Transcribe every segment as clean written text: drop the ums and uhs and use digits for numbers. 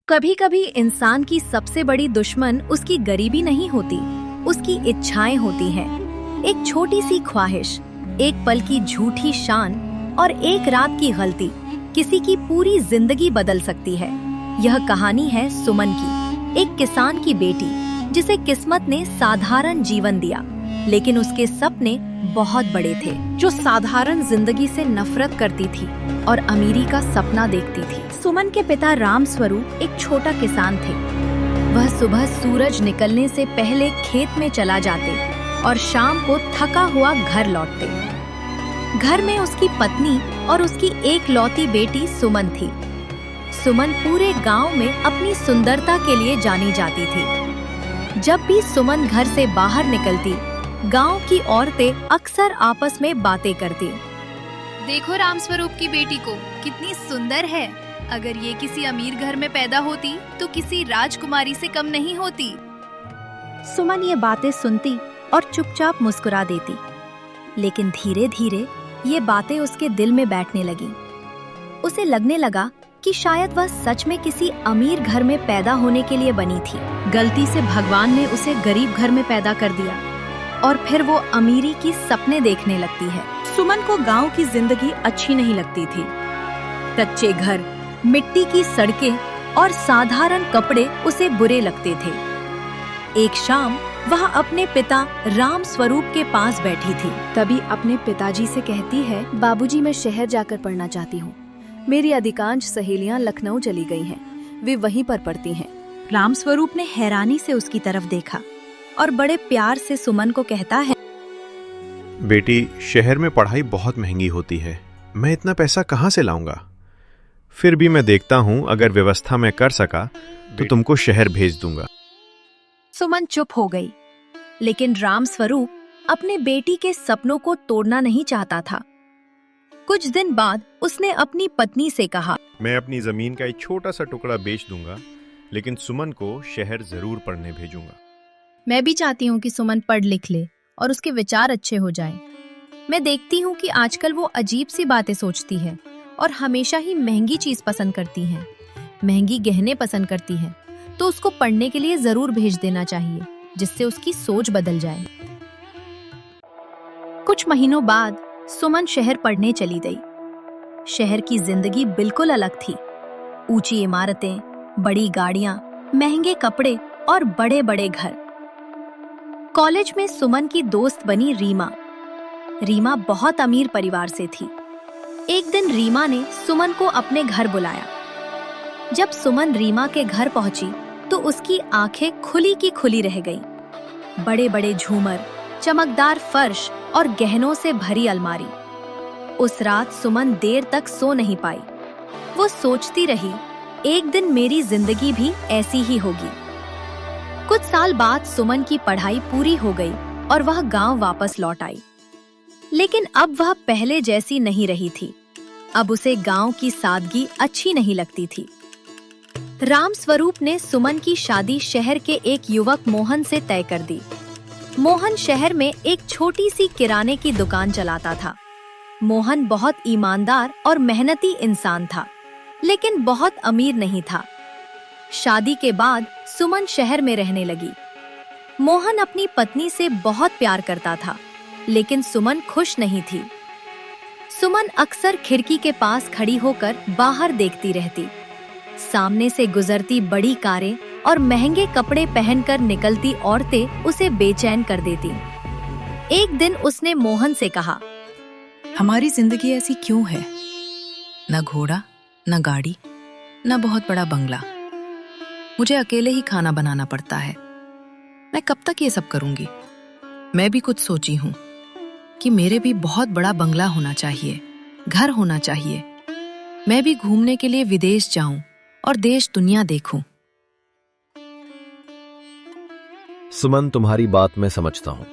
कभी कभी इंसान की सबसे बड़ी दुश्मन उसकी गरीबी नहीं होती, उसकी इच्छाएं होती हैं। एक छोटी सी ख्वाहिश, एक पल की झूठी शान और एक रात की गलती किसी की पूरी जिंदगी बदल सकती है। यह कहानी है सुमन की, एक किसान की बेटी जिसे किस्मत ने साधारण जीवन दिया, लेकिन उसके सपने बहुत बड़े थे। जो साधारण जिंदगी से नफरत करती थी और अमीरी का सपना देखती थी। सुमन के पिता राम स्वरूप एक छोटा किसान थे। वह सुबह सूरज निकलने से पहले खेत में चला जाते और शाम को थका हुआ घर लौटते। घर में उसकी पत्नी और उसकी एक लौती बेटी सुमन थी। सुमन पूरे गांव में अपनी सुंदरता के लिए जानी जाती थी। जब भी सुमन घर से बाहर निकलती, गांव की औरतें अक्सर आपस में बातें करती। देखो रामस्वरूप की बेटी को, कितनी सुंदर है। अगर ये किसी अमीर घर में पैदा होती तो किसी राजकुमारी से कम नहीं होती। सुमन ये बातें सुनती और चुपचाप मुस्कुरा देती, लेकिन धीरे धीरे ये बातें उसके दिल में बैठने लगी। उसे लगने लगा कि शायद वह सच में किसी अमीर घर में पैदा होने के लिए बनी थी। गलती से भगवान ने उसे गरीब घर में पैदा कर दिया और फिर वो अमीरी की सपने देखने लगती है। सुमन को गांव की जिंदगी अच्छी नहीं लगती थी। कच्चे घर, मिट्टी की सड़कें और साधारण कपड़े उसे बुरे लगते थे। एक शाम वह अपने पिता राम स्वरूप के पास बैठी थी। तभी अपने पिताजी से कहती है, बाबूजी, मैं शहर जाकर पढ़ना चाहती हूँ। मेरी अधिकांश सहेलियाँ लखनऊ चली गई हैं, वे वहीं पर पढ़ती हैं। राम स्वरूप ने हैरानी से उसकी तरफ देखा और बड़े प्यार से सुमन को कहता है, बेटी, शहर में पढ़ाई बहुत महंगी होती है, मैं इतना पैसा कहाँ से लाऊंगा? फिर भी मैं देखता हूँ, अगर व्यवस्था मैं कर सका तो तुमको शहर भेज दूंगा। सुमन चुप हो गई, लेकिन राम स्वरूप अपने बेटी के सपनों को तोड़ना नहीं चाहता था। कुछ दिन बाद उसने अपनी पत्नी से कहा, मैं अपनी जमीन का एक छोटा सा टुकड़ा बेच दूंगा, लेकिन सुमन को शहर जरूर पढ़ने भेजूंगा। मैं भी चाहती हूँ कि सुमन पढ़ लिख ले और उसके विचार अच्छे हो जाएं। मैं देखती हूँ कि आजकल वो अजीब सी बातें सोचती है और हमेशा ही महंगी चीज पसंद करती है, महंगी गहने पसंद करती है, तो उसको पढ़ने के लिए जरूर भेज देना चाहिए, जिससे उसकी सोच बदल जाए। कुछ महीनों बाद सुमन शहर पढ़ने चली गई। शहर की जिंदगी बिल्कुल अलग थी। ऊंची इमारतें, बड़ी गाड़ियां, महंगे कपड़े और बड़े बड़े घर। कॉलेज में सुमन की दोस्त बनी रीमा। रीमा बहुत अमीर परिवार से थी। एक दिन रीमा ने सुमन को अपने घर बुलाया। जब सुमन रीमा के घर पहुंची तो उसकी आंखें खुली की खुली रह गईं। बड़े बड़े झूमर, चमकदार फर्श और गहनों से भरी अलमारी। उस रात सुमन देर तक सो नहीं पाई। वो सोचती रही, एक दिन मेरी जिंदगी भी ऐसी ही होगी। कुछ साल बाद सुमन की पढ़ाई पूरी हो गई और वह गांव वापस लौट आई। लेकिन अब वह पहले जैसी नहीं रही थी। अब उसे गांव की सादगी अच्छी नहीं लगती थी। राम स्वरूप ने सुमन की शादी शहर के एक युवक मोहन से तय कर दी। मोहन शहर में एक छोटी सी किराने की दुकान चलाता था। मोहन बहुत ईमानदार और मेहनती इंसान था, लेकिन बहुत अमीर नहीं था। शादी के बाद सुमन शहर में रहने लगी। मोहन अपनी पत्नी से बहुत प्यार करता था, लेकिन सुमन खुश नहीं थी। सुमन अक्सर खिड़की के पास खड़ी होकर बाहर देखती रहती। सामने से गुजरती बड़ी कारें और महंगे कपड़े पहनकर निकलती औरतें उसे बेचैन कर देती। एक दिन उसने मोहन से कहा, हमारी जिंदगी ऐसी क्यों है? न घोड़ा, न गाड़ी, न बहुत बड़ा बंगला। मुझे अकेले ही खाना बनाना पड़ता है। मैं कब तक ये सब करूंगी? मैं भी कुछ सोची हूँ कि मेरे भी बहुत बड़ा बंगला होना चाहिए, घर होना चाहिए। मैं भी घूमने के लिए विदेश जाऊं और देश दुनिया देखूं। सुमन, तुम्हारी बात मैं समझता हूँ।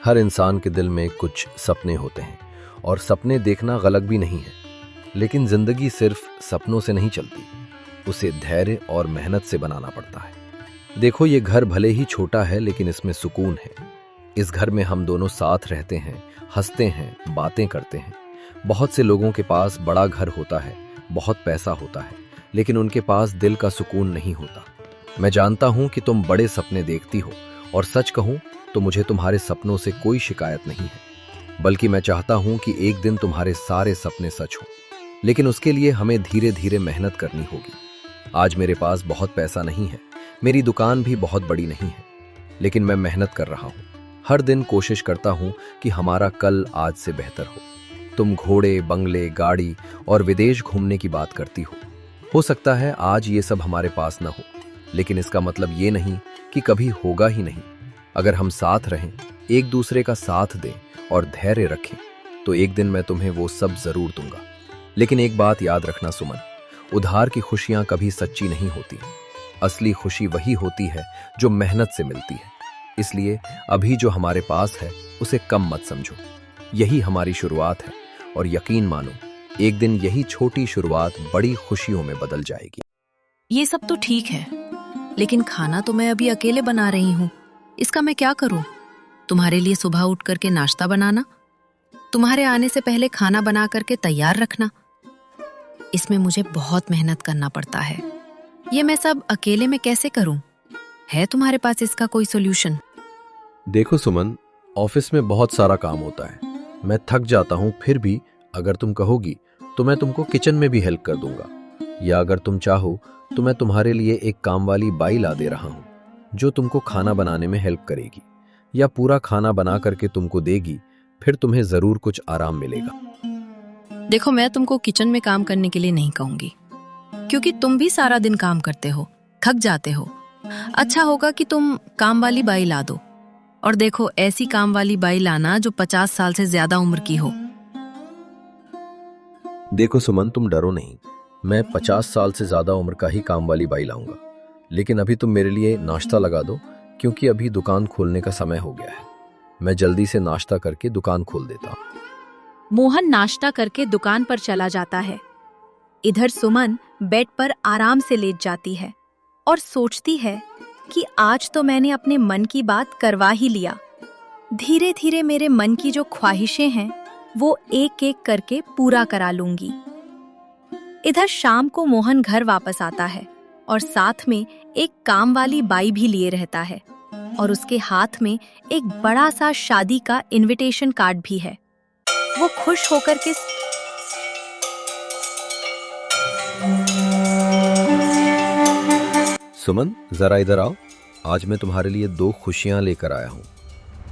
हर इंसान के दिल में कुछ सपने होते हैं और सपने देखना गलत भी नहीं है, लेकिन जिंदगी सिर्फ सपनों से नहीं चलती, उसे धैर्य और मेहनत से बनाना पड़ता है। देखो, ये घर भले ही छोटा है, लेकिन इसमें सुकून है। इस घर में हम दोनों साथ रहते हैं, हंसते हैं, बातें करते हैं। बहुत से लोगों के पास बड़ा घर होता है, बहुत पैसा होता है, लेकिन उनके पास दिल का सुकून नहीं होता। मैं जानता हूं कि तुम बड़े सपने देखती हो, और सच कहूं तो मुझे तुम्हारे सपनों से कोई शिकायत नहीं है, बल्कि मैं चाहता हूं कि एक दिन तुम्हारे सारे सपने सच हों। लेकिन उसके लिए हमें धीरे धीरे मेहनत करनी होगी। आज मेरे पास बहुत पैसा नहीं है, मेरी दुकान भी बहुत बड़ी नहीं है, लेकिन मैं मेहनत कर रहा हूं। हर दिन कोशिश करता हूं कि हमारा कल आज से बेहतर हो। तुम घोड़े, बंगले, गाड़ी और विदेश घूमने की बात करती हो सकता है आज ये सब हमारे पास न हो, लेकिन इसका मतलब ये नहीं कि कभी होगा ही नहीं। अगर हम साथ रहें, एक दूसरे का साथ दें और धैर्य रखें, तो एक दिन मैं तुम्हें वो सब जरूर दूंगा। लेकिन एक बात याद रखना सुमन, उधार की खुशियां कभी सच्ची नहीं होती। असली खुशी वही होती है जो मेहनत से मिलती है। इसलिए अभी जो हमारे पास है उसे कम मत समझो। यही हमारी शुरुआत है, और यकीन मानो एक दिन यही छोटी शुरुआत बड़ी खुशियों में बदल जाएगी। ये सब तो ठीक है, लेकिन खाना तो मैं अभी अकेले बना रही हूँ। इसका मैं क्या करूँ? तुम्हारे लिए सुबह उठ करके नाश्ता बनाना, तुम्हारे आने से पहले खाना बना करके तैयार रखना, इसमें मुझे बहुत मेहनत करना पड़ता है। ये मैं सब अकेले में कैसे करूँ? है तुम्हारे पास इसका कोई सोल्यूशन? देखो सुमन, ऑफिस में बहुत सारा काम होता है, मैं थक जाता हूँ। फिर भी अगर तुम कहोगी तो मैं तुमको किचन में भी हेल्प कर दूंगा, या अगर तुम चाहो तो मैं तुम्हारे लिए एक काम वाली बाई ला दे रहा हूँ जो तुमको खाना बनाने में हेल्प करेगी, या पूरा खाना बना करके तुमको देगी। फिर तुम्हें जरूर कुछ आराम मिलेगा। देखो, मैं तुमको किचन में काम करने के लिए नहीं कहूंगी, क्योंकि तुम भी सारा दिन काम करते हो, थक जाते हो। अच्छा होगा कि तुम काम वाली बाई ला दो, और देखो ऐसी काम वाली बाई लाना जो 50 साल से ज्यादा उम्र की हो। देखो सुमन, तुम डरो नहीं, मैं 50 साल से ज्यादा उम्र का ही काम वाली बाई लाऊंगा। लेकिन अभी तुम मेरे लिए नाश्ता लगा दो, क्योंकि अभी दुकान खोलने का समय हो गया है। मैं जल्दी से नाश्ता करके दुकान खोल देता हूँ। मोहन नाश्ता करके दुकान पर चला जाता है। इधर सुमन बेड पर आराम से लेट जाती है और सोचती है कि आज तो मैंने अपने मन की बात करवा ही लिया। धीरे धीरे मेरे मन की जो ख्वाहिशें हैं वो एक एक करके पूरा करा लूंगी। इधर शाम को मोहन घर वापस आता है और साथ में एक काम वाली बाई भी लिए रहता है, और उसके हाथ में एक बड़ा सा शादी का इनविटेशन कार्ड भी है। वो खुश होकर के सुमन, जरा इधर आओ। आज मैं तुम्हारे लिए 2 खुशियां लेकर आया हूँ।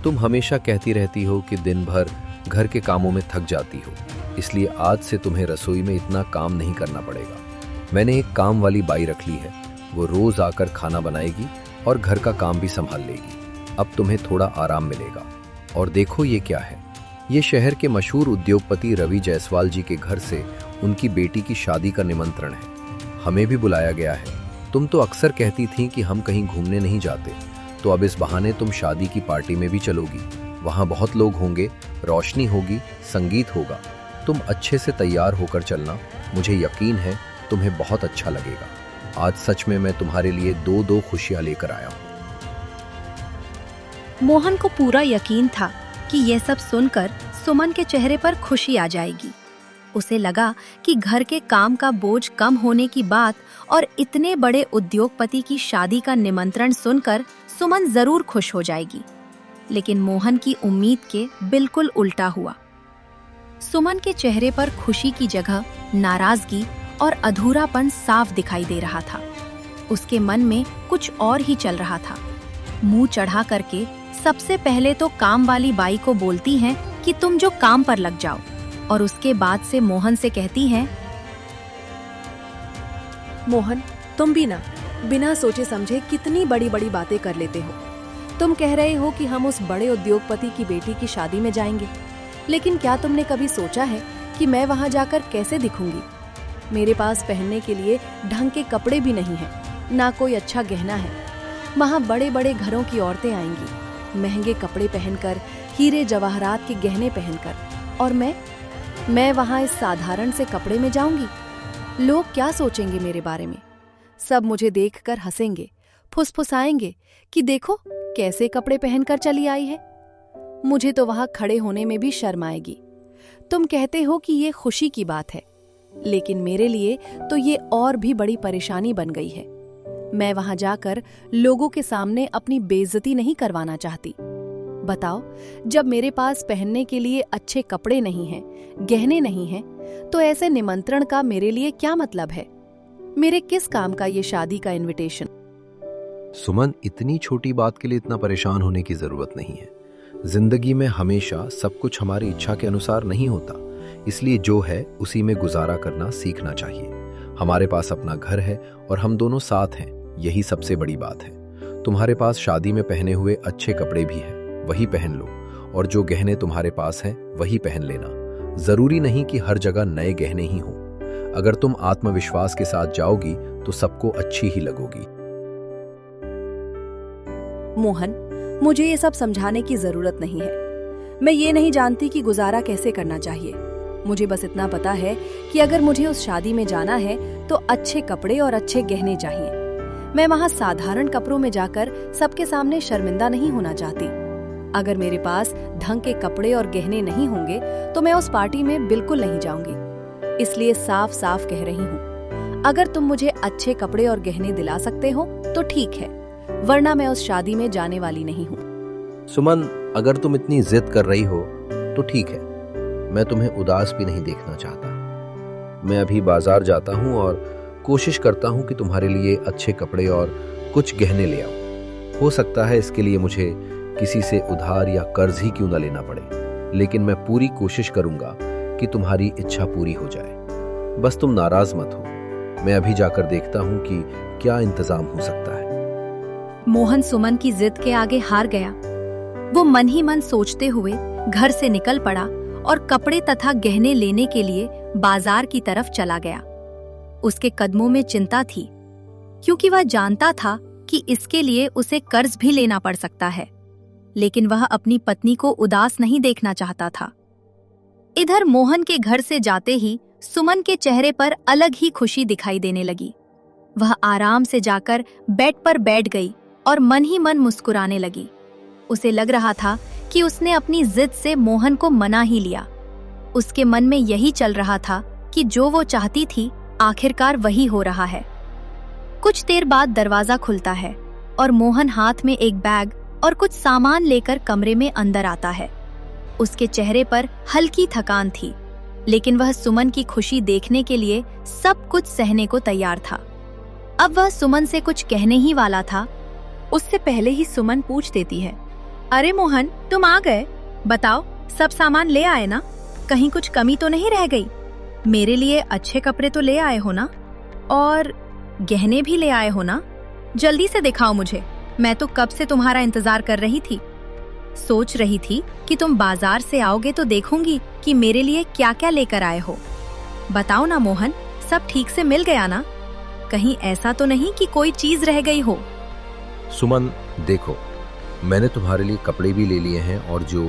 तुम हमेशा कहती रहती हो कि दिन भर घर के कामों में थक जाती हो, इसलिए आज से तुम्हें रसोई में इतना काम नहीं करना पड़ेगा। मैंने एक काम वाली बाई रख ली है, वो रोज आकर खाना बनाएगी और घर का काम भी संभाल लेगी। अब तुम्हें थोड़ा आराम मिलेगा। और देखो ये क्या है, ये शहर के मशहूर उद्योगपति रवि जायसवाल जी के घर से उनकी बेटी की शादी का निमंत्रण है। हमें भी बुलाया गया है। तुम तो अक्सर कहती थी कि हम कहीं घूमने नहीं जाते, तो अब इस बहाने तुम शादी की पार्टी में भी चलोगी। वहाँ बहुत लोग होंगे, रोशनी होगी, संगीत होगा। तुम अच्छे से तैयार होकर चलना, मुझे यकीन है तुम्हें बहुत अच्छा लगेगा। आज सच में मैं तुम्हारे लिए 2 खुशियां लेकर आया हूँ। मोहन को पूरा यकीन था कि यह सब सुनकर सुमन के चेहरे पर खुशी आ जाएगी। उसे लगा कि घर के काम का बोझ कम होने की बात और इतने बड़े उद्योगपति की शादी का निमंत्रण सुनकर सुमन जरूर खुश हो जाएगी। लेकिन मोहन की उम्मीद के बिल्कुल उल्टा हुआ। सुमन के चेहरे पर खुशी की जगह नाराजगी और अधूरापन साफ दिखाई दे रहा था। उसके मन में कुछ और ही चल रहा था। मुंह चढ़ा करके सबसे पहले तो काम वाली बाई को बोलती हैं कि तुम जो काम पर लग जाओ, और उसके बाद से मोहन से कहती हैं, मोहन, तुम भी ना बिना सोचे समझे कितनी बड़ी बड़ी बातें कर लेते हो। तुम कह रहे हो कि हम उस बड़े उद्योगपति की बेटी की शादी में जाएंगे, लेकिन क्या तुमने कभी सोचा है कि मैं वहां जाकर कैसे दिखूंगी? मेरे पास पहनने के लिए ढंग के कपड़े भी नहीं है, ना कोई अच्छा गहना है। वहां बड़े बड़े घरों की औरतें आएंगी, महंगे कपड़े पहनकर, हीरे जवाहरात के गहने पहनकर, और मैं वहां इस साधारण से कपड़े में जाऊंगी। लोग क्या सोचेंगे मेरे बारे में? सब मुझे देखकर हंसेंगे, फुसफुसाएंगे कि देखो कैसे कपड़े पहनकर चली आई है। मुझे तो वहां खड़े होने में भी शर्म आएगी। तुम कहते हो कि ये खुशी की बात है, लेकिन मेरे लिए तो ये और भी बड़ी परेशानी बन गई है। मैं वहां जाकर लोगों के सामने अपनी बेइज्जती नहीं करवाना चाहती। बताओ, जब मेरे पास पहनने के लिए अच्छे कपड़े नहीं हैं, गहने नहीं हैं, तो ऐसे निमंत्रण का मेरे लिए क्या मतलब है? मेरे किस काम का ये शादी का इनविटेशन? सुमन, इतनी छोटी बात के लिए इतना परेशान होने की जरूरत नहीं है। जिंदगी में हमेशा सब कुछ हमारी इच्छा के अनुसार नहीं होता, इसलिए जो है उसी में गुजारा करना सीखना चाहिए। हमारे पास अपना घर है और हम दोनों साथ हैं, यही सबसे बड़ी बात है। तुम्हारे पास शादी में पहने हुए अच्छे कपड़े भी हैं, वही पहन लो, और जो गहने तुम्हारे पास हैं वही पहन लेना। जरूरी नहीं कि हर जगह नए गहने ही हों। अगर तुम आत्मविश्वास के साथ जाओगी तो सबको अच्छी ही लगोगी। मोहन, मुझे ये सब समझाने की जरूरत नहीं है। मैं ये नहीं जानती कि गुजारा कैसे करना चाहिए। मुझे बस इतना पता है कि अगर मुझे उस शादी में जाना है तो अच्छे कपड़े और अच्छे गहने चाहिए। मैं वहां साधारण कपड़ों में जाकर सबके सामने शर्मिंदा नहीं होना चाहती। अगर मेरे पास ढंग के कपड़े और गहने नहीं होंगे तो मैं उस पार्टी में बिल्कुल नहीं जाऊंगी। इसलिए साफ साफ कह रही हूँ, अगर तुम मुझे अच्छे कपड़े और गहने दिला सकते हो तो ठीक है, वरना मैं उस शादी में जाने वाली नहीं हूँ। सुमन, अगर तुम इतनी जिद कर रही हो तो ठीक है, मैं तुम्हें उदास भी नहीं देखना चाहता। मैं अभी बाजार जाता हूँ और कोशिश करता हूँ कि तुम्हारे लिए अच्छे कपड़े और कुछ गहने ले आऊं। हो सकता है इसके लिए मुझे किसी से उधार या कर्ज ही क्यों न लेना पड़े, लेकिन मैं पूरी कोशिश करूंगा कि तुम्हारी इच्छा पूरी हो जाए। बस तुम नाराज मत हो। मैं अभी जाकर देखता हूँ कि क्या इंतजाम हो सकता है। मोहन सुमन की जिद के आगे हार गया। वो मन ही मन सोचते हुए घर से निकल पड़ा और कपड़े तथा गहने लेने के लिए बाजार की तरफ चला गया। उसके कदमों में चिंता थी, क्योंकि वह जानता था कि इसके लिए उसे कर्ज भी लेना पड़ सकता है, लेकिन वह अपनी पत्नी को उदास नहीं देखना चाहता था। इधर मोहन के घर से जाते ही सुमन के चेहरे पर अलग ही खुशी दिखाई देने लगी। वह आराम से जाकर बेड पर बैठ गई और मन ही मन मुस्कुराने लगी। उसे लग रहा था कि उसने अपनी जिद से मोहन को मना ही लिया। उसके मन में यही चल रहा था कि जो वो चाहती थी आखिरकार वही हो रहा है। कुछ देर बाद दरवाजा खुलता है और मोहन हाथ में एक बैग और कुछ सामान लेकर कमरे में अंदर आता है। उसके चेहरे पर हल्की थकान थी, लेकिन वह सुमन की खुशी देखने के लिए सब कुछ सहने को तैयार था। अब वह सुमन से कुछ कहने ही वाला था, उससे पहले ही सुमन पूछ देती है, अरे मोहन, तुम आ गए? बताओ, सब सामान ले आए ना? कहीं कुछ कमी तो नहीं रह गई? मेरे लिए अच्छे कपड़े तो ले आए हो ना? और गहने भी ले आए हो ना? जल्दी से दिखाओ मुझे, मैं तो कब से तुम्हारा इंतजार कर रही थी। सोच रही थी कि तुम बाजार से आओगे तो देखूंगी कि मेरे लिए क्या क्या लेकर आए हो। बताओ ना मोहन, सब ठीक से मिल गया ना? कहीं ऐसा तो नहीं कि कोई चीज रह गई हो? सुमन, देखो, मैंने तुम्हारे लिए कपड़े भी ले लिए हैं और जो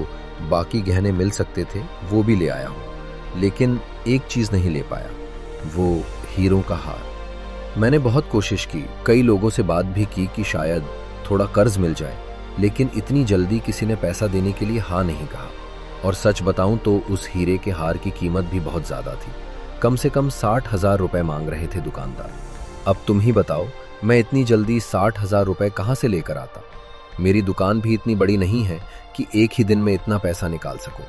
बाकी गहने मिल सकते थे वो भी ले आया हूँ, लेकिन एक चीज नहीं ले पाया, वो हीरों का हार। मैंने बहुत कोशिश की, कई लोगों से बात भी की कि शायद थोड़ा कर्ज मिल जाए, लेकिन इतनी जल्दी किसी ने पैसा देने के लिए हाँ नहीं कहा। और सच बताऊं तो उस हीरे के हार की कीमत भी बहुत ज्यादा थी, कम से कम 60,000 रुपए मांग रहे थे दुकानदार। अब तुम ही बताओ, मैं इतनी जल्दी 60,000 रुपए कहाँ से लेकर आता? मेरी दुकान भी इतनी बड़ी नहीं है कि एक ही दिन में इतना पैसा निकाल सकूं।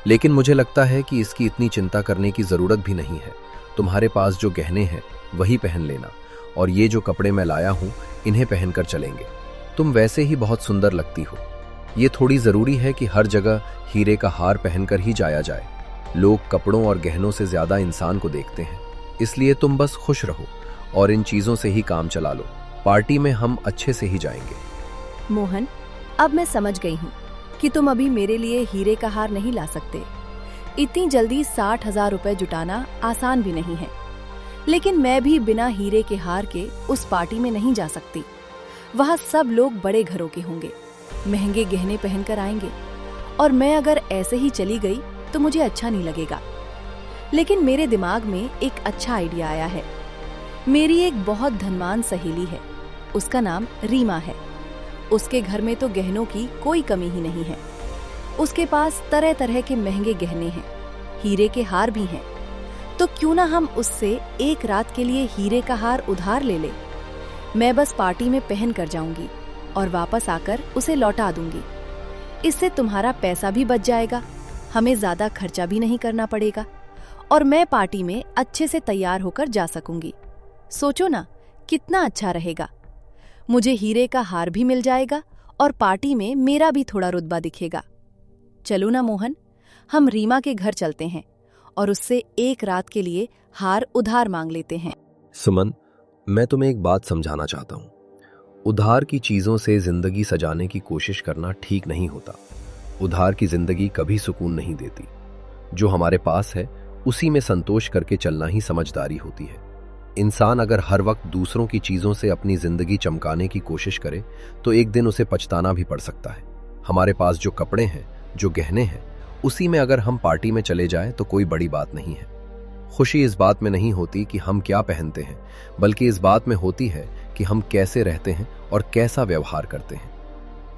लेकिन मुझे लगता है कि इसकी इतनी चिंता करने की जरूरत भी नहीं है। तुम्हारे पास जो गहने हैं वही पहन लेना, और ये जो कपड़े मैं लाया हूं इन्हें पहनकर चलेंगे। तुम वैसे ही बहुत सुंदर लगती हो। ये थोड़ी जरूरी है कि हर जगह हीरे का हार पहनकर ही जाया जाए। लोग कपड़ों और गहनों से ज्यादा इंसान को देखते हैं, इसलिए तुम बस खुश रहो और इन चीजों से ही काम चला लो। पार्टी में हम अच्छे से ही जाएंगे। मोहन, अब मैं समझ गई हूँ कि तुम अभी मेरे लिए हीरे का हार नहीं ला सकते। इतनी जल्दी 60,000 रुपए जुटाना आसान भी नहीं है, लेकिन मैं भी बिना हीरे के हार के उस पार्टी में नहीं जा सकती। वहाँ सब लोग बड़े घरों के होंगे, महंगे गहने पहनकर आएंगे, और मैं अगर ऐसे ही चली गई तो मुझे अच्छा नहीं लगेगा। लेकिन मेरे दिमाग में एक अच्छा आइडिया आया है। मेरी एक बहुत धनवान सहेली है, उसका नाम रीमा है। उसके घर में तो गहनों की कोई कमी ही नहीं है। उसके पास तरह तरह के महंगे गहने हैं, हीरे के हार भी हैं। तो क्यों ना हम उससे एक रात के लिए हीरे का हार उधार ले ले। मैं बस पार्टी में पहन कर जाऊंगी और वापस आकर उसे लौटा दूंगी। इससे तुम्हारा पैसा भी बच जाएगा, हमें ज्यादा खर्चा भी नहीं करना पड़ेगा और मैं पार्टी में अच्छे से तैयार होकर जा सकूंगी। सोचो ना, कितना अच्छा रहेगा। मुझे हीरे का हार भी मिल जाएगा और पार्टी में मेरा भी थोड़ा रुतबा दिखेगा। चलो ना मोहन, हम रीमा के घर चलते हैं और उससे एक रात के लिए हार उधार मांग लेते हैं। सुमन, मैं तुम्हें एक बात समझाना चाहता हूं। उधार की चीजों से जिंदगी सजाने की कोशिश करना ठीक नहीं होता। उधार की जिंदगी कभी सुकून नहीं देती। जो हमारे पास है उसी में संतोष करके चलना ही समझदारी होती है। इंसान अगर हर वक्त दूसरों की चीजों से अपनी जिंदगी चमकाने की कोशिश करे तो एक दिन उसे पछताना भी पड़ सकता है। हमारे पास जो कपड़े हैं, जो गहने हैं, उसी में अगर हम पार्टी में चले जाएं तो कोई बड़ी बात नहीं है। खुशी इस बात में नहीं होती कि हम क्या पहनते हैं, बल्कि इस बात में होती है कि हम कैसे रहते हैं और कैसा व्यवहार करते हैं।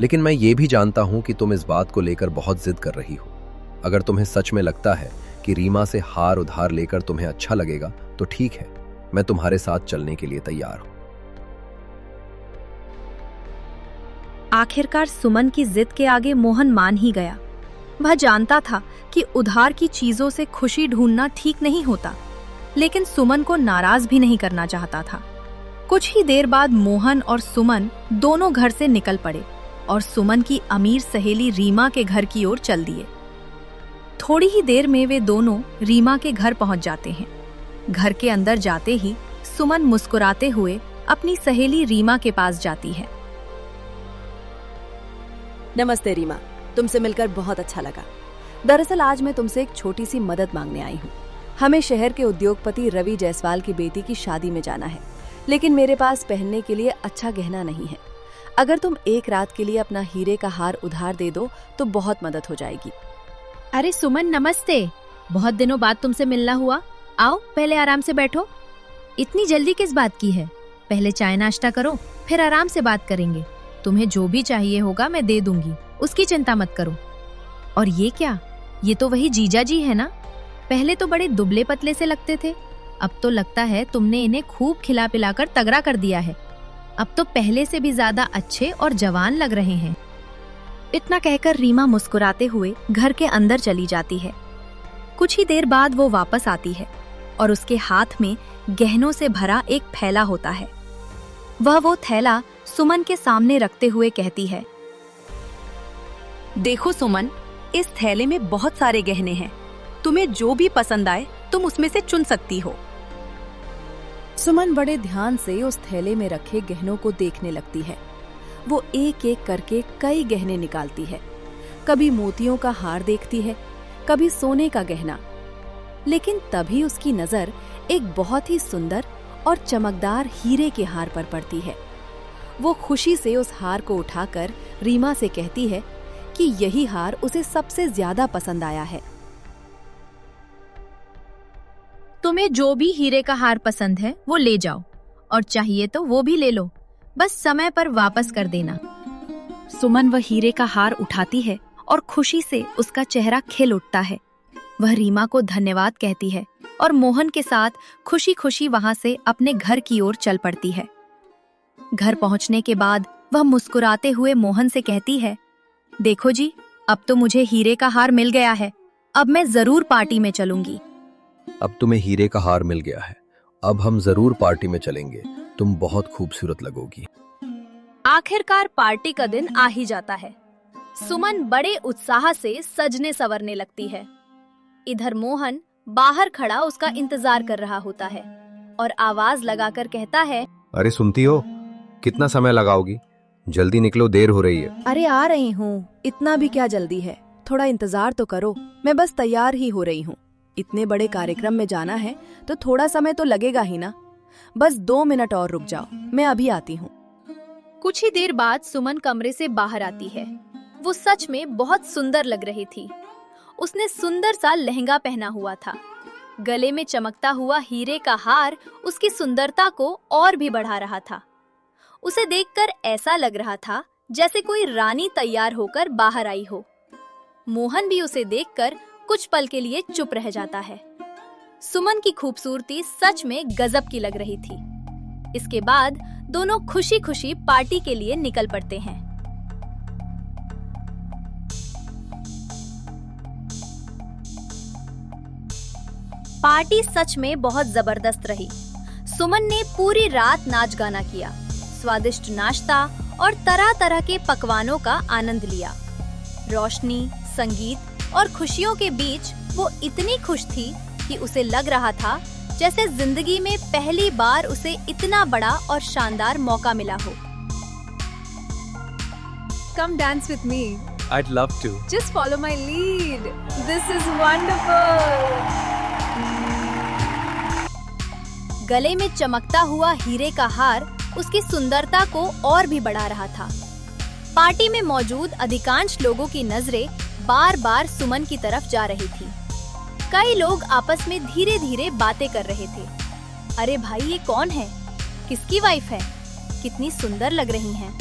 लेकिन मैं ये भी जानता हूं कि तुम इस बात को लेकर बहुत जिद कर रही हो। अगर तुम्हें सच में लगता है कि रीमा से हार उधार लेकर तुम्हें अच्छा लगेगा तो ठीक है, मैं तुम्हारे साथ चलने के लिए तैयार हूं। आखिरकार सुमन की जिद के आगे मोहन मान ही गया। वह जानता था कि उधार की चीजों से खुशी ढूंढना ठीक नहीं होता, लेकिन सुमन को नाराज भी नहीं करना चाहता था। कुछ ही देर बाद मोहन और सुमन दोनों घर से निकल पड़े और सुमन की अमीर सहेली रीमा के घर की ओर चल दिए। थोड़ी ही देर में वे दोनों रीमा के घर पहुंच जाते हैं। घर के अंदर जाते ही सुमन मुस्कुराते हुए अपनी सहेली रीमा के पास जाती है। नमस्ते रीमा, तुमसे मिलकर बहुत अच्छा लगा। दरअसल आज मैं तुमसे एक छोटी सी मदद मांगने आई हूँ। हमें शहर के उद्योगपति रवि जायसवाल की बेटी की शादी में जाना है, लेकिन मेरे पास पहनने के लिए अच्छा गहना नहीं है। अगर तुम एक रात के लिए अपना हीरे का हार उधार दे दो तो बहुत मदद हो जाएगी। अरे सुमन, नमस्ते। बहुत दिनों बाद तुमसे मिलना हुआ। आओ, पहले आराम से बैठो। इतनी जल्दी किस बात की है? पहले चाय नाश्ता करो, फिर आराम से बात करेंगे। तुम्हें जो भी चाहिए होगा मैं दे दूंगी, उसकी चिंता मत करो। और ये क्या? ये तो वही जीजा जी है ना? पहले तो बड़े दुबले पतले से लगते थे, अब तो लगता है तुमने इन्हें खूब खिला पिलाकर तगड़ा कर दिया है। अब तो पहले से भी ज्यादा अच्छे और जवान लग रहे हैं। इतना कहकर रीमा मुस्कुराते हुए घर के अंदर चली जाती है। कुछ ही देर बाद वो वापस आती है और उसके हाथ में गहनों से भरा एक थैला होता है। वह वो थैला सुमन के सामने रखते हुए कहती है, देखो सुमन, इस थैले में बहुत सारे गहने हैं। तुम्हें जो भी पसंद आए तुम उसमें से चुन सकती हो। सुमन बड़े ध्यान से उस थैले में रखे गहनों को देखने लगती है। वो एक एक करके कई गहने निकालती है। कभी मोतियों का हार देखती है, कभी सोने का गहना। लेकिन तभी उसकी नजर एक बहुत ही सुंदर और चमकदार हीरे के हार पर पड़ती है। वो खुशी से उस हार को उठाकर रीमा से कहती है कि यही हार उसे सबसे ज्यादा पसंद आया है। तुम्हें जो भी हीरे का हार पसंद है वो ले जाओ, और चाहिए तो वो भी ले लो, बस समय पर वापस कर देना। सुमन वह हीरे का हार उठाती है और खुशी से उसका चेहरा खिल उठता है। वह रीमा को धन्यवाद कहती है और मोहन के साथ खुशी खुशी वहां से अपने घर की ओर चल पड़ती है। घर पहुंचने के बाद वह मुस्कुराते हुए मोहन से कहती है, देखो जी, अब तो मुझे हीरे का हार मिल गया है। अब मैं जरूर पार्टी में चलूंगी। अब तुम्हें हीरे का हार मिल गया है, अब हम जरूर पार्टी में चलेंगे। तुम बहुत खूबसूरत लगोगी। आखिरकार पार्टी का दिन आ ही जाता है। सुमन बड़े उत्साह से सजने संवरने लगती है। इधर मोहन बाहर खड़ा उसका इंतजार कर रहा होता है और आवाज लगाकर कहता है, अरे सुनती हो, कितना समय लगाओगी? जल्दी निकलो, देर हो रही है। अरे आ रही हूँ, इतना भी क्या जल्दी है, थोड़ा इंतजार तो करो। मैं बस तैयार ही हो रही हूँ। इतने बड़े कार्यक्रम में जाना है तो थोड़ा समय तो लगेगा ही ना। बस 2 मिनट और रुक जाओ, मैं अभी आती हूँ। कुछ ही देर बाद सुमन कमरे से बाहर आती है। वो सच में बहुत सुंदर लग रही थी। उसने सुंदर सा लहंगा पहना हुआ था। गले में चमकता हुआ हीरे का हार उसकी सुंदरता को और भी बढ़ा रहा था। उसे देखकर ऐसा लग रहा था जैसे कोई रानी तैयार होकर बाहर आई हो। मोहन भी उसे देखकर कुछ पल के लिए चुप रह जाता है। सुमन की खूबसूरती सच में गजब की लग रही थी। इसके बाद दोनों खुशी खुशी पार्टी के लिए निकल पड़ते हैं। पार्टी सच में बहुत जबरदस्त रही। सुमन ने पूरी रात नाच गाना किया, स्वादिष्ट नाश्ता और तरह तरह के पकवानों का आनंद लिया। रोशनी, संगीत और खुशियों के बीच वो इतनी खुश थी कि उसे लग रहा था जैसे जिंदगी में पहली बार उसे इतना बड़ा और शानदार मौका मिला हो। Come dance with me. I'd love to. Just follow my lead. This is wonderful. गले में चमकता हुआ हीरे का हार उसकी सुंदरता को और भी बढ़ा रहा था। पार्टी में मौजूद अधिकांश लोगों की नजरें बार-बार सुमन की तरफ जा रही थी। कई लोग आपस में धीरे-धीरे बातें कर रहे थे। अरे भाई, ये कौन है? किसकी वाइफ है? कितनी सुंदर लग रही हैं।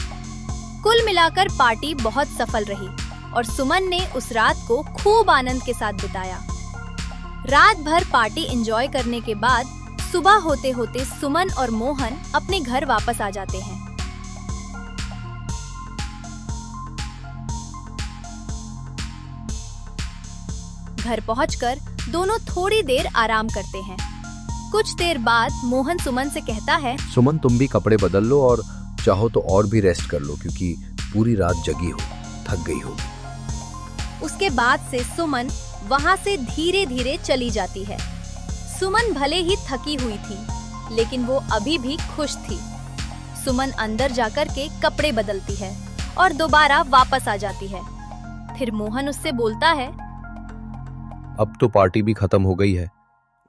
कुल मिलाकर पार्टी बहुत सफल रही और सुमन ने उस रात को खूब आनंद के साथ बिताया। रात भर पार्टी एंजॉय करने के बाद सुबह होते होते सुमन और मोहन अपने घर वापस आ जाते हैं। घर पहुंचकर दोनों थोड़ी देर आराम करते हैं। कुछ देर बाद मोहन सुमन से कहता है, सुमन, तुम भी कपड़े बदल लो और चाहो तो और भी रेस्ट कर लो, क्योंकि पूरी रात जगी हो, थक गई हो। उसके बाद से सुमन वहां से धीरे धीरे चली जाती है। सुमन भले ही थकी हुई थी, लेकिन वो अभी भी खुश थी। सुमन अंदर जाकर के कपड़े बदलती है और दोबारा वापस आ जाती है। फिर मोहन उससे बोलता है, अब तो पार्टी भी खत्म हो गई है।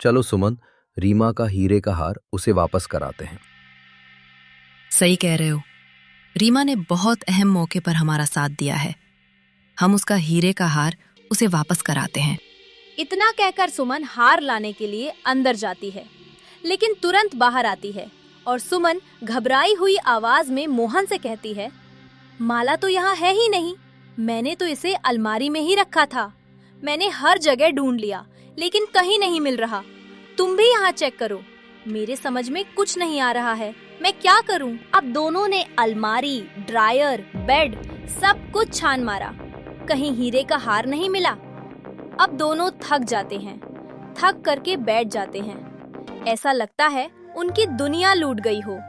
चलो सुमन, रीमा का हीरे का हार उसे वापस कराते हैं। सही कह रहे हो। रीमा ने बहुत अहम मौके पर हमारा साथ दिया है। हम उसका हीरे का हार उसे वापस कराते हैं। इतना कहकर सुमन हार लाने के लिए अंदर जाती है, लेकिन तुरंत बाहर आती है और सुमन घबराई हुई आवाज में मोहन से कहती है, माला तो यहाँ है ही नहीं। मैंने तो इसे अलमारी में ही रखा था। मैंने हर जगह ढूंढ लिया, लेकिन कहीं नहीं मिल रहा। तुम भी यहाँ चेक करो। मेरे समझ में कुछ नहीं आ रहा है। मैं क्या करूँ? अब दोनों ने अलमारी, ड्रायर, बेड सब कुछ छान मारा, कहीं हीरे का हार नहीं मिला। अब दोनों थक जाते हैं, थक करके बैठ जाते हैं। ऐसा लगता है उनकी दुनिया लूट गई हो।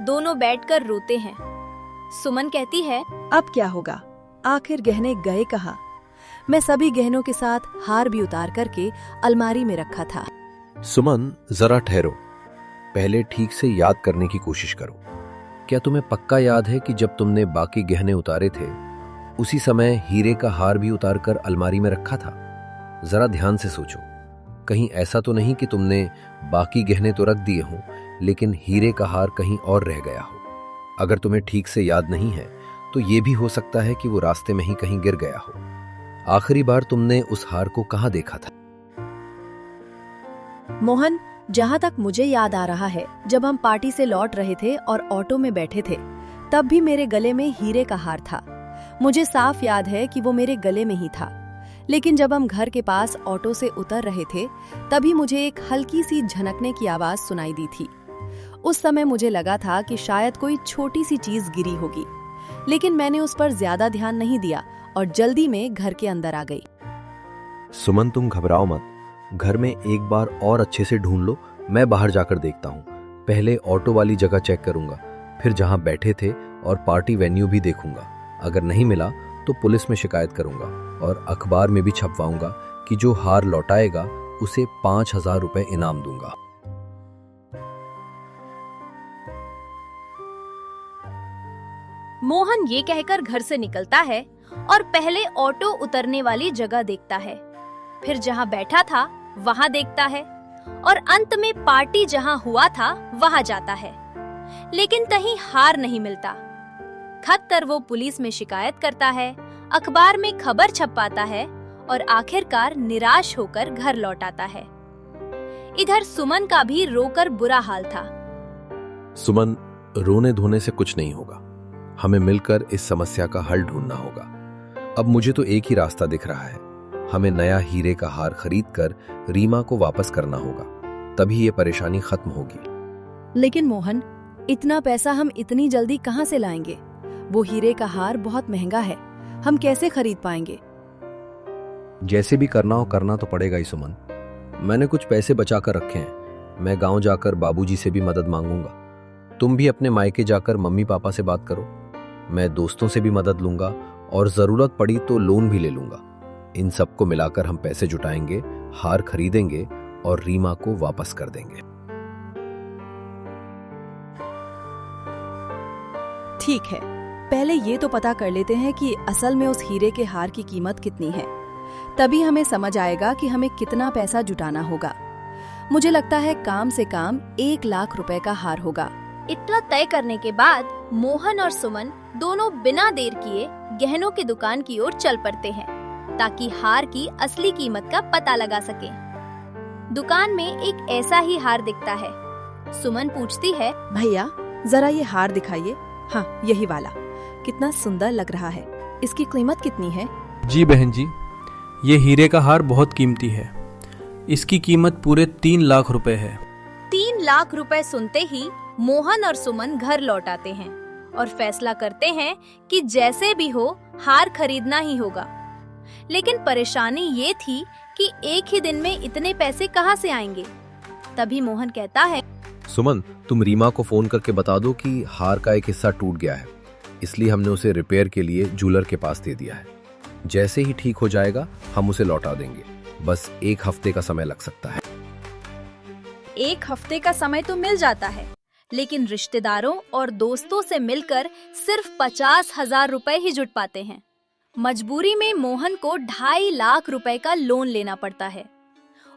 दोनों बैठकर रोते हैं। सुमन कहती है, अब क्या होगा? आखिर गहने गए कहाँ? मैं सभी गहनों के साथ हार भी उतार करके अलमारी में रखा था। सुमन, जरा ठहरो। पहले ठीक से याद करने की कोशिश करो। क्या तुम्हें पक्का याद है कि जब तुमने बाकी गहने उतारे थे, उसी समय हीरे का हार भी उतारकर अलमारी में रखा था? जरा ध्यान से सोचो। कहीं ऐसा तो नहीं कि तुमने बाकी गहने तो रख दिए हों, लेकिन हीरे का हार कहीं और रह गया हो। अगर तुम्हें ठीक से याद नहीं है, तो ये भी हो सकता है कि वो रास्ते में ही कहीं गिर गया हो। आखिरी बार तुमने उस हार को कहाँ देखा था? मोहन, जहाँ तक मुझे याद आ रहा है, जब हम पार्टी से लौट रहे थे और ऑटो में बैठे थे, तब भी मेरे गले में हीरे का हार था। मुझे साफ याद है कि वो मेरे गले में ही था। लेकिन जब हम घर के पास ऑटो से उतर रहे थे, तभी मुझे एक हल्की सी झनकने की आवाज सुनाई दी थी। उस समय मुझे लगा था कि शायद कोई छोटी सी चीज गिरी होगी, लेकिन मैंने उस पर ज्यादा ध्यान नहीं दिया और जल्दी में घर के अंदर आ गई। सुमन, तुम घबराओ मत। घर में एक बार और अच्छे से ढूंढ लो। मैं बाहर जाकर देखता हूँ। पहले ऑटो वाली जगह चेक करूंगा, फिर जहाँ बैठे थे और पार्टी वेन्यू भी देखूंगा। अगर नहीं मिला तो पुलिस में शिकायत करूंगा और अखबार में भी छपवाऊंगा कि जो हार लौटाएगा उसे 5,000 रुपए इनाम दूंगा। मोहन ये कहकर घर से निकलता है और पहले ऑटो उतरने वाली जगह देखता है, फिर जहाँ बैठा था वहाँ देखता है और अंत में पार्टी जहाँ हुआ था वहाँ जाता है, लेकिन कहीं हार नहीं मिलता। खत्तर वो पुलिस में शिकायत करता है, अखबार में खबर छपवाता है और आखिरकार निराश होकर घर लौट आता है। इधर सुमन का भी रोकर बुरा हाल था। सुमन, रोने धोने से कुछ नहीं होगा। हमें मिलकर इस समस्या का हल ढूंढना होगा। अब मुझे तो एक ही रास्ता दिख रहा है। हमें नया हीरे का हार खरीदकर रीमा को वापस करना होगा, तभी ये परेशानी खत्म होगी। लेकिन मोहन, इतना पैसा हम इतनी जल्दी कहाँ से लाएंगे? वो हीरे का हार बहुत महंगा है, हम कैसे खरीद पाएंगे? जैसे भी करना हो करना तो पड़ेगा ही सुमन। मैंने कुछ पैसे बचा कर रखे हैं, मैं गांव जाकर बाबूजी से भी मदद मांगूंगा। तुम भी अपने मायके जाकर मम्मी पापा से बात करो। मैं दोस्तों से भी मदद लूंगा और जरूरत पड़ी तो लोन भी ले लूंगा। इन सबको मिलाकर हम पैसे जुटाएंगे, हार खरीदेंगे और रीमा को वापस कर देंगे। ठीक है, पहले ये तो पता कर लेते हैं कि असल में उस हीरे के हार की कीमत कितनी है, तभी हमें समझ आएगा कि हमें कितना पैसा जुटाना होगा। मुझे लगता है काम से काम 1 लाख रुपए का हार होगा। इतना तय करने के बाद मोहन और सुमन दोनों बिना देर किए गहनों की दुकान की ओर चल पड़ते हैं, ताकि हार की असली कीमत का पता लगा सके। दुकान में एक ऐसा ही हार दिखता है। सुमन पूछती है, भैया जरा ये हार दिखाइए। हाँ, यही वाला। कितना सुंदर लग रहा है। इसकी कीमत कितनी है? जी बहन जी, ये हीरे का हार बहुत कीमती है। इसकी कीमत पूरे 3 लाख रुपए है। 3 लाख रुपए सुनते ही मोहन और सुमन घर लौट आते हैं और फैसला करते हैं कि जैसे भी हो हार खरीदना ही होगा। लेकिन परेशानी ये थी कि एक ही दिन में इतने पैसे कहाँ से आएंगे। तभी मोहन कहता है, सुमन, तुम रीमा को फोन करके बता दो कि हार का एक हिस्सा टूट गया है, इसलिए हमने उसे रिपेयर के लिए जूलर के पास दे दिया है। जैसे ही ठीक हो जाएगा हम उसे लौटा देंगे। बस 1 हफ्ते का समय लग सकता है। 1 हफ्ते का समय तो मिल जाता है, लेकिन रिश्तेदारों और दोस्तों से मिलकर सिर्फ 50,000 रुपए ही जुट पाते हैं। मजबूरी में मोहन को 2.5 लाख रुपए का लोन लेना पड़ता है।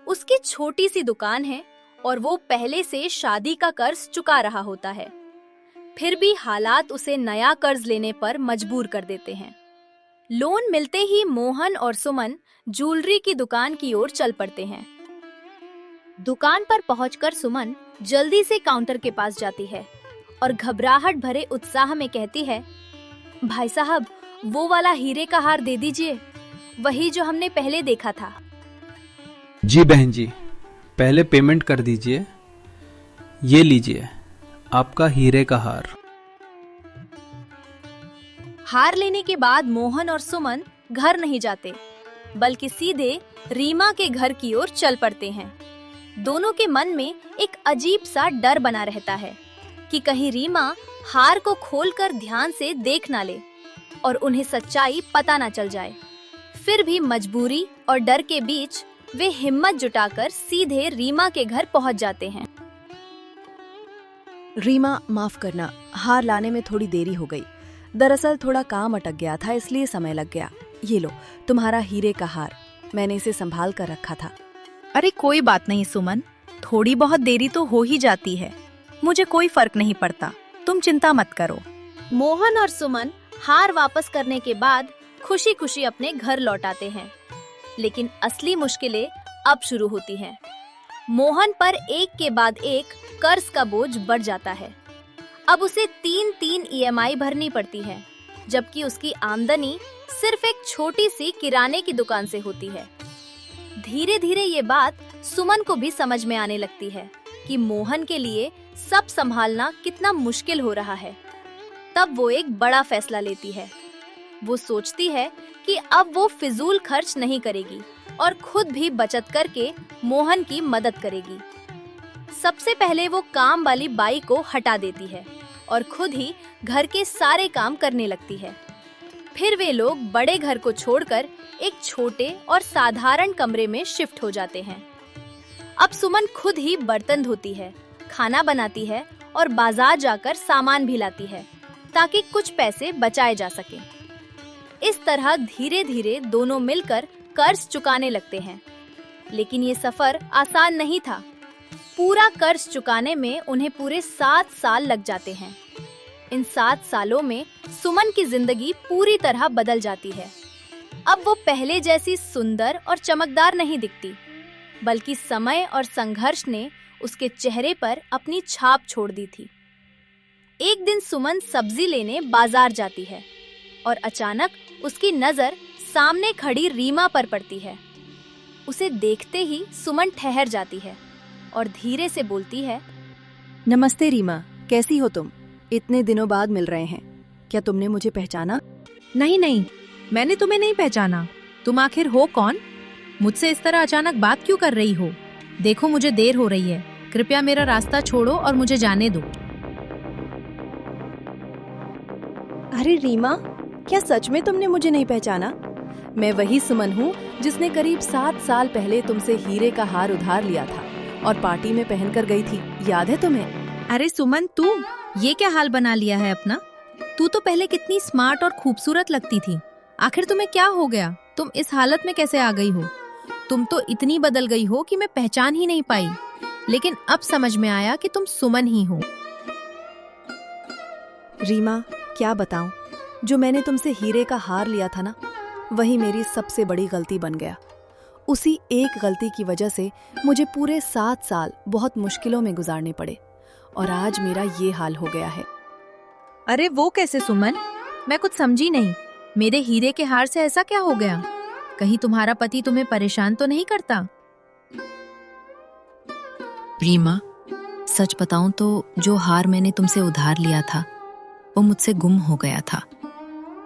उसकी छोटी सी दुकान है और वो पहले से शादी का कर्ज चुका रहा होता है। फिर भी हालात उसे नया कर्ज लेने पर मजबूर कर देते हैं। लोन मिलते ही मोहन और सुमन ज्वेलरी की दुकान की ओर चल पड़ते हैं। दुकान पर पहुंचकर सुमन जल्दी से काउंटर के पास जाती है और घबराहट भरे उत्साह में कहती है, भाई साहब, वो वाला हीरे का हार दे दीजिए, वही जो हमने पहले देखा था। जी बहन जी, पहले पेमेंट कर दीजिए। ये लीजिए आपका हीरे का हार। हार लेने के बाद मोहन और सुमन घर नहीं जाते, बल्कि सीधे रीमा के घर की ओर चल पड़ते हैं। दोनों के मन में एक अजीब सा डर बना रहता है कि कहीं रीमा हार को खोलकर ध्यान से देख ना ले और उन्हें सच्चाई पता ना चल जाए। फिर भी मजबूरी और डर के बीच वे हिम्मत जुटाकर सीधे रीमा के घर पहुंच जाते हैं। रीमा, माफ करना, हार लाने में थोड़ी देरी हो गई। दरअसल थोड़ा काम अटक गया था, इसलिए समय लग गया। ये लो तुम्हारा हीरे का हार, मैंने इसे संभाल कर रखा था। अरे कोई बात नहीं सुमन, थोड़ी बहुत देरी तो हो ही जाती है, मुझे कोई फर्क नहीं पड़ता, तुम चिंता मत करो। मोहन और सुमन हार वापस करने के बाद खुशी खुशी अपने घर लौट आते हैं। लेकिन असली मुश्किलें अब शुरू होती हैं। मोहन पर एक के बाद एक कर्ज का बोझ बढ़ जाता है। अब उसे 3 EMI भरनी पड़ती है, जबकि उसकी आमदनी सिर्फ एक छोटी सी किराने की दुकान से होती है। धीरे धीरे ये बात सुमन को भी समझ में आने लगती है कि मोहन के लिए सब संभालना कितना मुश्किल हो रहा है। तब वो एक बड़ा फैसला लेती है। वो सोचती है कि अब वो फिजूल खर्च नहीं करेगी और खुद भी बचत करके मोहन की मदद करेगी। सबसे पहले वो काम वाली बाई को हटा देती है और खुद ही घर के सारे काम करने लगती है। फिर वे लोग बड़े घर को छोड़कर एक छोटे और साधारण कमरे में शिफ्ट हो जाते हैं। अब सुमन खुद ही बर्तन धोती है, खाना बनाती है और बाजार जाकर सामान भी लाती है, ताकि कुछ पैसे बचाए जा सके। इस तरह धीरे धीरे दोनों मिलकर कर्ज चुकाने लगते हैं। लेकिन ये सफर आसान नहीं था। पूरा कर्ज चुकाने में उन्हें पूरे 7 साल लग जाते हैं। इन 7 सालों में सुमन की जिंदगी पूरी तरह बदल जाती है। अब वो पहले जैसी सुंदर और चमकदार नहीं दिखती, बल्कि समय और संघर्ष ने उसके चेहरे पर अपनी छाप छोड़ दी थी। एक दिन सुमन सब्जी लेने बाजार जाती है और अचानक उसकी नजर सामने खड़ी रीमा पर पड़ती है। उसे देखते ही सुमन ठहर जाती है और धीरे से बोलती है, नमस्ते रीमा, कैसी हो तुम? इतने दिनों बाद मिल रहे हैं, क्या तुमने मुझे पहचाना? नहीं नहीं, मैंने तुम्हें नहीं पहचाना। तुम आखिर हो कौन? मुझसे इस तरह अचानक बात क्यों कर रही हो? देखो मुझे देर हो रही है, कृपया मेरा रास्ता छोड़ो और मुझे जाने दो। अरे रीमा, क्या सच में तुमने मुझे नहीं पहचाना? मैं वही सुमन हूँ जिसने करीब 7 साल पहले तुमसे हीरे का हार उधार लिया था और पार्टी में पहनकर गई थी, याद है तुम्हें? अरे सुमन, तू ये क्या हाल बना लिया है अपना? तू तो पहले कितनी स्मार्ट और खूबसूरत लगती थी। आखिर तुम्हें क्या हो गया? तुम इस हालत में कैसे आ गई हो? तुम तो इतनी बदल गई हो कि मैं पहचान ही नहीं पाई। लेकिन अब समझ में आया कि तुम सुमन ही हो। रीमा, क्या बताऊं, जो मैंने तुमसे हीरे का हार लिया था ना, वही मेरी सबसे बड़ी गलती बन गया। उसी एक गलती की वजह से मुझे पूरे 7 साल बहुत मुश्किलों में गुजारने पड़े और आज मेरा ये हाल हो गया है। अरे वो कैसे सुमन? मैं कुछ समझी नहीं। मेरे हीरे के हार से ऐसा क्या हो गया? कहीं तुम्हारा पति तुम्हें परेशान तो नहीं करता? रीमा, सच बताऊं तो जो हार मैंने तुमसे उधार लिया था वो मुझसे गुम हो गया था।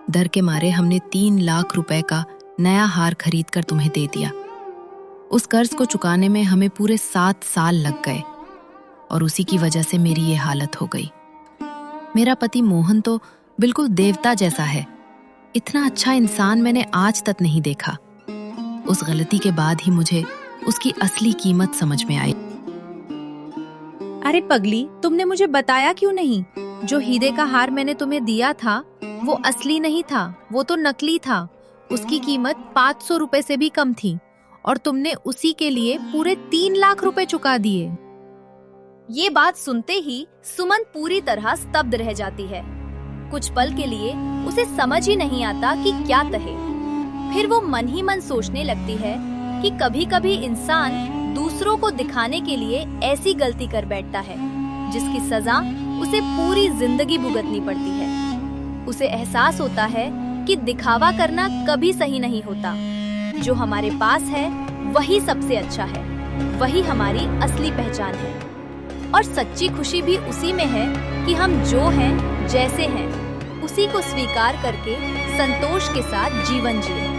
डर के मारे हमने 3 लाख रुपए का नया हार खरीद कर तुम्हें दे दिया। उस कर्ज को चुकाने में हमें पूरे 7 साल लग गए और उसी की वजह से मेरी ये हालत हो गई। मेरा पति मोहन तो बिल्कुल देवता जैसा है। इतना अच्छा इंसान मैंने आज तक नहीं देखा। उस गलती के बाद ही मुझे उसकी असली कीमत समझ में आई। अरे पगली, तुमने मुझे बताया क्यों नहीं? जो हीरे का हार मैंने तुम्हें दिया था वो असली नहीं था, वो तो नकली था। उसकी कीमत 500 रुपए से भी कम थी और तुमने उसी के लिए पूरे 3 लाख रुपए चुका दिए। ये बात सुनते ही सुमन पूरी तरह स्तब्ध रह जाती है। कुछ पल के लिए उसे समझ ही नहीं आता कि क्या कहे। फिर वो मन ही मन सोचने लगती है कि कभी-कभी इंसान दूसरों को दिखाने के लिए ऐसी गलती कर बैठता है जिसकी सजा उसे पूरी जिंदगी भुगतनी पड़ती है। उसे एहसास होता है कि दिखावा करना कभी सही नहीं होता। जो हमारे पास है वही सबसे अच्छा है, वही हमारी असली पहचान है। और सच्ची खुशी भी उसी में है कि हम जो हैं, जैसे हैं, उसी को स्वीकार करके संतोष के साथ जीवन जिए।